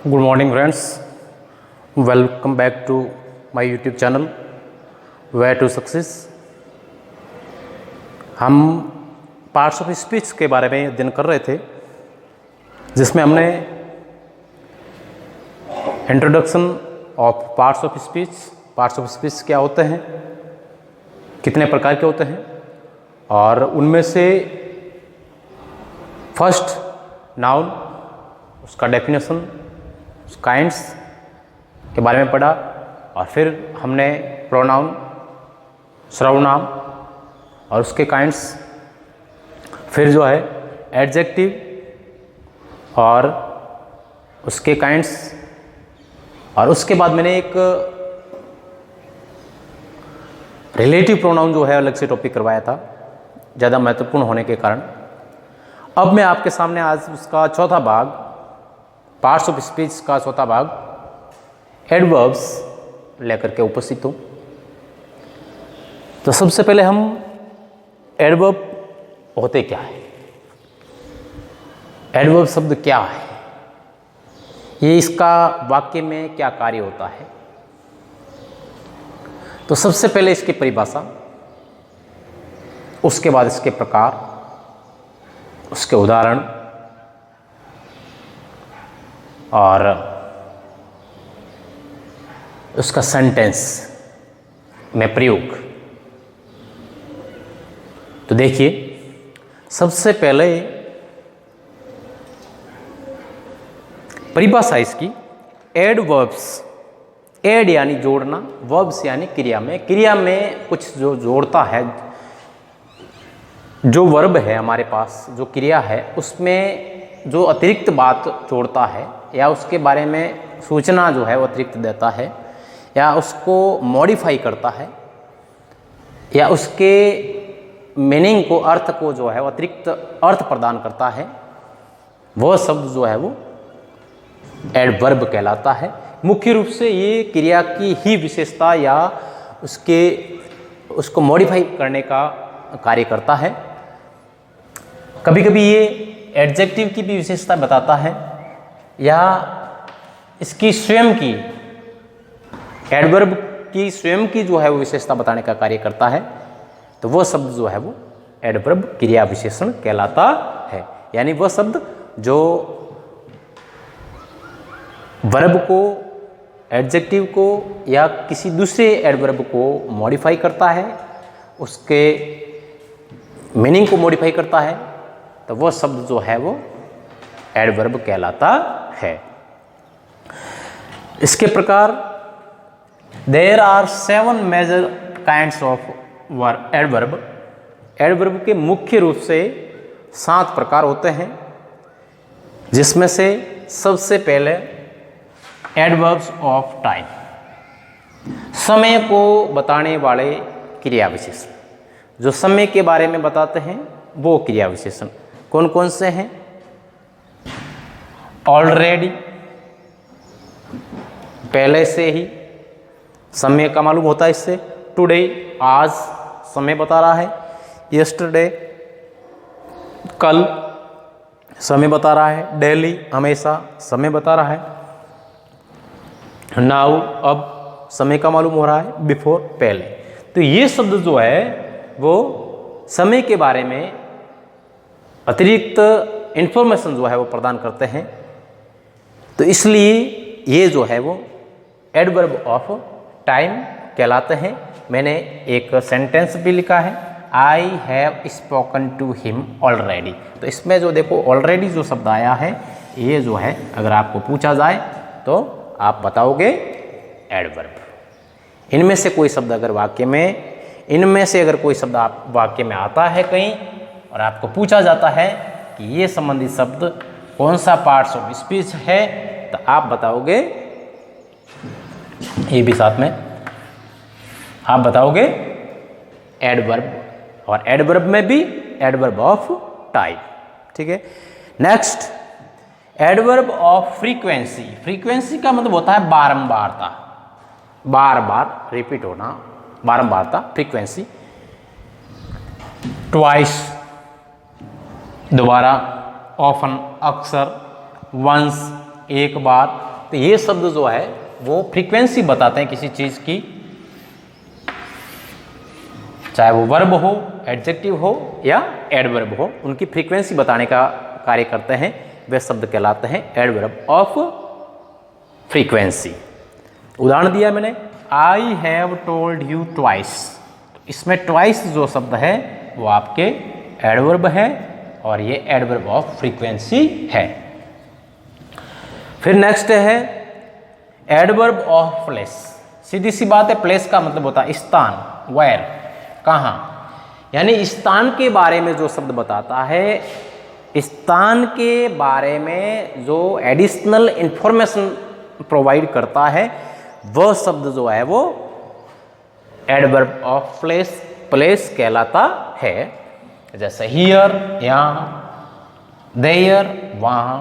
Good morning friends, welcome back to my YouTube channel way to success. हम parts of speech के बारे में अध्ययन कर रहे थे, जिसमें हमने introduction of parts of speech क्या होते हैं, कितने प्रकार के होते हैं, और उनमें से फर्स्ट नाउन, उसका डेफिनेशन, काइंड्स के बारे में पढ़ा, और फिर हमने प्रोनाउन, सर्वनाम और उसके काइंड्स, फिर जो है एडजेक्टिव और उसके काइंड्स, और उसके बाद मैंने एक रिलेटिव प्रोनाउन जो है अलग से टॉपिक करवाया था, ज़्यादा महत्वपूर्ण होने के कारण। अब मैं आपके सामने आज उसका चौथा भाग, पार्ट्स ऑफ स्पीच का चौथा भाग, एडवर्ब्स लेकर के उपस्थित हूँ। तो सबसे पहले हम एडवर्ब होते क्या है, एडवर्ब शब्द क्या है, ये इसका वाक्य में क्या कार्य होता है। तो सबसे पहले इसकी परिभाषा, उसके बाद इसके प्रकार, उसके उदाहरण और उसका सेंटेंस में प्रयोग। तो देखिए, सबसे पहले परिभाषा इसकी, एडवर्ब्स, एड यानी जोड़ना, वर्ब्स यानी क्रिया में कुछ जो जोड़ता है, जो वर्ब है हमारे पास, जो क्रिया है, उसमें जो अतिरिक्त बात जोड़ता है या उसके बारे में सूचना जो है वो अतिरिक्त देता है, या उसको मॉडिफाई करता है, या उसके मीनिंग को, अर्थ को जो है वो अतिरिक्त अर्थ प्रदान करता है, वह शब्द जो है वो एडवर्ब कहलाता है। मुख्य रूप से ये क्रिया की ही विशेषता या उसको मॉडिफाई करने का कार्य करता है। कभी कभी ये एडजेक्टिव की भी विशेषता बताता है, या इसकी स्वयं की, एडवर्ब की स्वयं की जो है वो विशेषता बताने का कार्य करता है। तो वो शब्द जो है वो एडवर्ब क्रिया विशेषण कहलाता है। यानी वह शब्द जो वर्ब को, एडजेक्टिव को या किसी दूसरे एडवर्ब को मॉडिफाई करता है, उसके मीनिंग को मॉडिफाई करता है, तो वह शब्द जो है वो एडवर्ब कहलाता है। इसके प्रकार, there are 7 major kinds of adverb. Adverb के मुख्य रूप से 7 प्रकार होते हैं, जिसमें से सबसे पहले एडवर्ब्स ऑफ टाइम, समय को बताने वाले क्रिया विशेषण, जो समय के बारे में बताते हैं वो क्रिया विशेषण कौन कौन से हैं। ऑलरेडी, पहले से ही, समय का मालूम होता है इससे। टुडे, आज समय बता रहा है। यस्टरडे, कल समय बता रहा है। डेली, हमेशा समय बता रहा है। नाउ, अब समय का मालूम हो रहा है। बिफोर, पहले। तो ये शब्द जो है वो समय के बारे में अतिरिक्त इंफॉर्मेशन जो है वो प्रदान करते हैं। तो इसलिए ये जो है वो एडवर्ब ऑफ टाइम कहलाते हैं। मैंने एक सेंटेंस भी लिखा है, I have spoken to him already. तो इसमें जो देखो ऑलरेडी जो शब्द आया है, ये जो है अगर आपको पूछा जाए तो आप बताओगे एडवर्ब। इनमें से कोई शब्द अगर वाक्य में, इनमें से अगर कोई शब्द आप वाक्य में आता है कहीं, और आपको पूछा जाता है कि ये संबंधित शब्द कौन सा पार्ट्स ऑफ स्पीच है, तो आप बताओगे, ये भी साथ में आप बताओगे एडवर्ब, और एडवर्ब में भी एडवर्ब ऑफ टाइम। ठीक है। Next, adverb of frequency. Frequency का मतलब होता है बारंबारता, बार बार रिपीट होना, बारंबारता, फ्रीक्वेंसी। ट्वाइस, दोबारा, ऑफन, अक्सर, वंस, एक बार, तो ये शब्द जो है वो फ्रीक्वेंसी बताते हैं किसी चीज की, चाहे वो वर्ब हो, एडजेक्टिव हो या एडवर्ब हो, उनकी फ्रीक्वेंसी बताने का कार्य करते हैं, वे शब्द कहलाते हैं एडवर्ब ऑफ फ्रीक्वेंसी। उदाहरण दिया मैंने, I have told you twice. इसमें ट्वाइस जो शब्द है वो आपके एडवर्ब है और ये एडवर्ब ऑफ फ्रीक्वेंसी है। फिर नेक्स्ट है एडवर्ब ऑफ प्लेस। सीधी सी बात है, प्लेस का मतलब होता है स्थान, वेयर, कहाँ, यानी स्थान के बारे में जो शब्द बताता है, स्थान के बारे में जो एडिशनल इंफॉर्मेशन प्रोवाइड करता है, वह शब्द जो है वो एडवर्ब ऑफ प्लेस, प्लेस कहलाता है। जैसे हियर, यहाँ, देयर, वहाँ,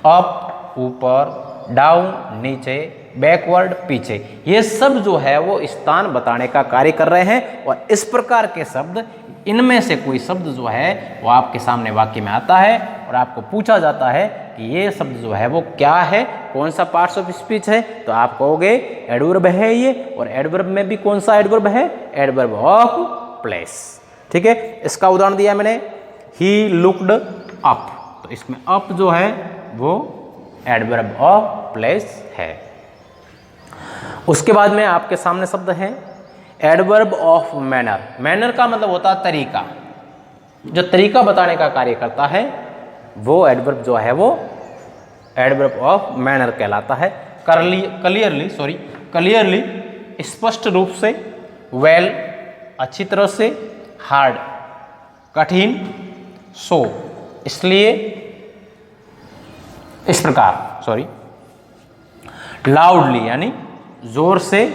अप, ऊपर, डाउन, नीचे, बैकवर्ड, पीछे, ये सब जो है वो स्थान बताने का कार्य कर रहे हैं। और इस प्रकार के शब्द, इनमें से कोई शब्द जो है वो आपके सामने वाक्य में आता है और आपको पूछा जाता है कि ये शब्द जो है वो क्या है, कौन सा पार्ट्स ऑफ स्पीच है, तो आप कहोगे एडवर्ब है ये। और एडवर्ब में भी कौन सा एडवर्ब है, एडवर्ब ऑफ प्लेस। ठीक है, इसका उदाहरण दिया मैंने, ही लुक्ड अप, तो इसमें अप जो है वो एडवर्ब ऑफ प्लेस है। उसके बाद में आपके सामने शब्द है एडवर्ब ऑफ मैनर। मैनर का मतलब होता है तरीका, जो तरीका बताने का कार्य करता है वो एडवर्ब जो है वो एडवर्ब ऑफ मैनर कहलाता है। क्लियरली, स्पष्ट रूप से, वेल, अच्छी तरह से, हार्ड, कठिन, सो, इसलिए, इस प्रकार, लाउडली यानी जोर से,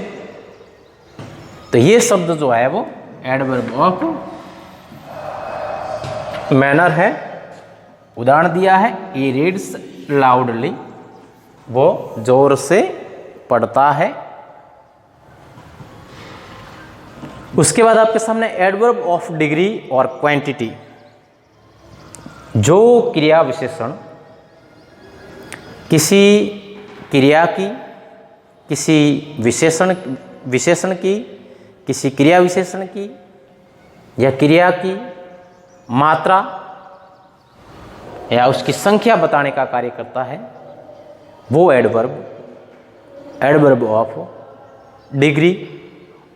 तो ये शब्द जो है वो एडवर्ब ऑफ मैनर है। उदाहरण दिया है, ही रीड्स लाउडली, वो जोर से पढ़ता है। उसके बाद आपके सामने एडवर्ब ऑफ डिग्री और क्वांटिटी, जो क्रिया विशेषण किसी क्रिया की, किसी विशेषण की, किसी क्रिया विशेषण की या क्रिया की मात्रा या उसकी संख्या बताने का कार्य करता है, वो एडवर्ब ऑफ डिग्री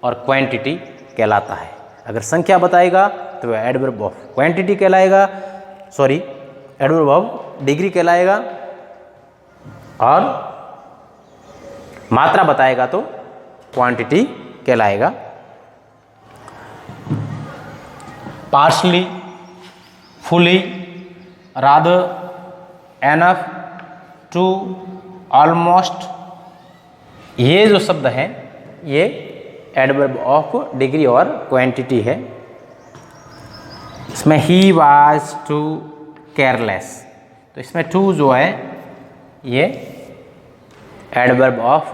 और क्वांटिटी कहलाता है। अगर संख्या बताएगा तो वह एडवर्ब ऑफ क्वांटिटी कहलाएगा, एडवर्ब ऑफ डिग्री कहलाएगा, और मात्रा बताएगा तो क्वांटिटी कहलाएगा। Partially, fully, rather, enough, too, almost, ये जो शब्द हैं ये एडवर्ब ऑफ डिग्री और क्वांटिटी है। इसमें ही वाज टू केयरलेस, तो इसमें टू जो है ये एडवर्ब ऑफ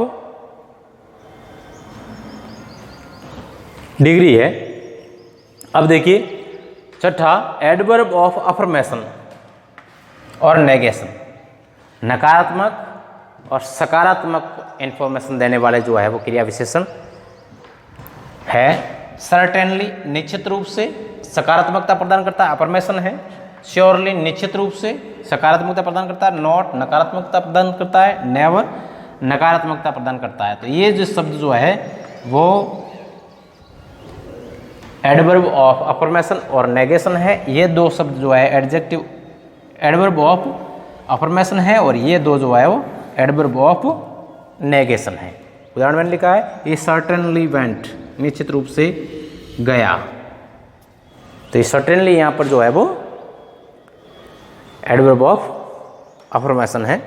डिग्री है। अब देखिए छठा, एडवर्ब ऑफ अफर्मेशन और नेगेशन, नकारात्मक और सकारात्मक इंफॉर्मेशन देने वाले जो है वो क्रिया विशेषण है। सर्टेनली, निश्चित रूप से सकारात्मकता प्रदान करता है, अफर्मेशन है। श्योरली, निश्चित रूप से सकारात्मकता प्रदान करता है। नॉट, नकारात्मकता प्रदान करता है। नेवर, नकारात्मकता प्रदान करता है। तो ये जो शब्द जो है वो एडवर्ब ऑफ अफर्मेशन और नेगेशन है। ये दो शब्द जो है एडजेक्टिव एडवर्ब ऑफ अफर्मेशन है और ये दो जो है वो एडवर्ब ऑफ नेगेशन है। उदाहरण मैंने लिखा है, ये सर्टेनली वेंट, निश्चित रूप से गया, तो ये सर्टेनली यहाँ पर जो है वो एडवर्ब ऑफ अफर्मेशन है।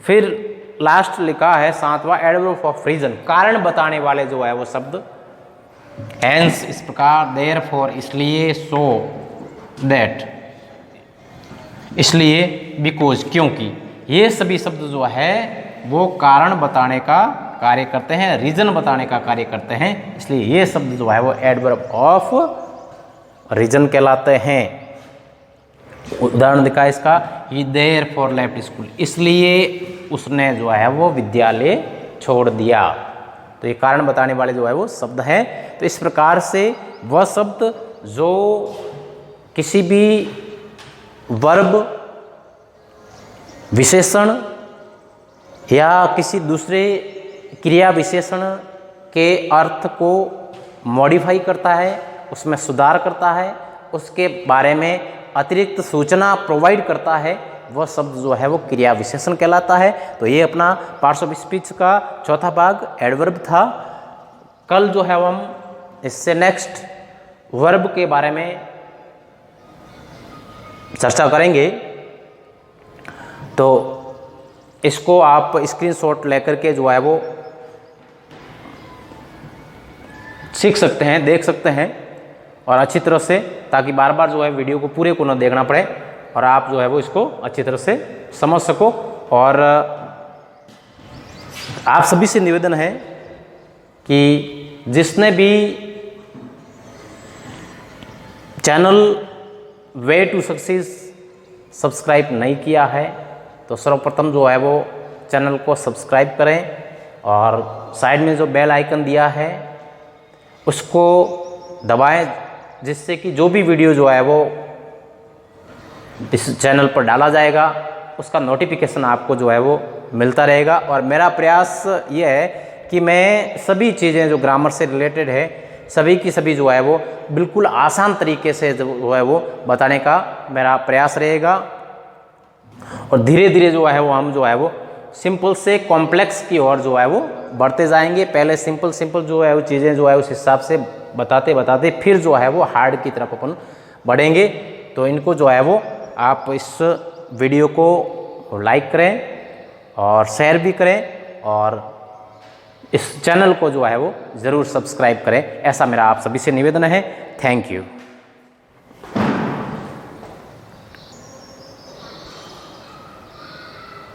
फिर लास्ट लिखा है सातवां, एडवर्ब ऑफ रीजन, कारण बताने वाले जो है वो शब्द, हेंस, इस प्रकार, देयरफॉर, इसलिए, सो, दैट, इसलिए, बिकॉज, क्योंकि, ये सभी शब्द जो है वो कारण बताने का कार्य करते हैं, रीजन बताने का कार्य करते हैं, इसलिए ये शब्द जो है वो एडवर्ब ऑफ रीजन कहलाते हैं। उदाहरण दिखा इसका, ही देयरफॉर लेफ्ट स्कूल, इसलिए उसने जो है वो विद्यालय छोड़ दिया। तो ये कारण बताने वाले जो है वो शब्द हैं। तो इस प्रकार से वह शब्द जो किसी भी वर्ब, विशेषण या किसी दूसरे क्रिया विशेषण के अर्थ को मॉडिफाई करता है, उसमें सुधार करता है, उसके बारे में अतिरिक्त सूचना प्रोवाइड करता है, वह शब्द जो है वो क्रिया विशेषण कहलाता है। तो ये अपना पार्ट्स ऑफ स्पीच का चौथा भाग एडवर्ब था। कल जो है हम इससे नेक्स्ट वर्ब के बारे में चर्चा करेंगे। तो इसको आप स्क्रीनशॉट लेकर के जो है वो सीख सकते हैं, देख सकते हैं और अच्छी तरह से, ताकि बार बार जो है वीडियो को पूरे को न देखना पड़े और आप जो है वो इसको अच्छी तरह से समझ सको। और आप सभी से निवेदन है कि जिसने भी channel way to success subscribe नहीं किया है तो सर्वप्रथम जो है वो चैनल को सब्सक्राइब करें और साइड में जो बेल आइकन दिया है उसको दबाएं, जिससे कि जो भी वीडियो जो है वो इस चैनल पर डाला जाएगा उसका नोटिफिकेशन आपको जो है वो मिलता रहेगा। और मेरा प्रयास ये है कि मैं सभी चीज़ें जो ग्रामर से रिलेटेड है सभी की सभी जो है वो बिल्कुल आसान तरीके से जो है वो बताने का मेरा प्रयास रहेगा। और धीरे धीरे जो है वो हम जो है वो सिंपल से कॉम्प्लेक्स की ओर जो है वो बढ़ते जाएंगे। पहले सिंपल जो है वो चीज़ें जो है उस हिसाब से बताते बताते फिर जो है वो हार्ड की तरफ अपन बढ़ेंगे। तो इनको जो है वो आप इस वीडियो को लाइक करें और शेयर भी करें और इस चैनल को जो है वो ज़रूर सब्सक्राइब करें, ऐसा मेरा आप सभी से निवेदन है। Thank you.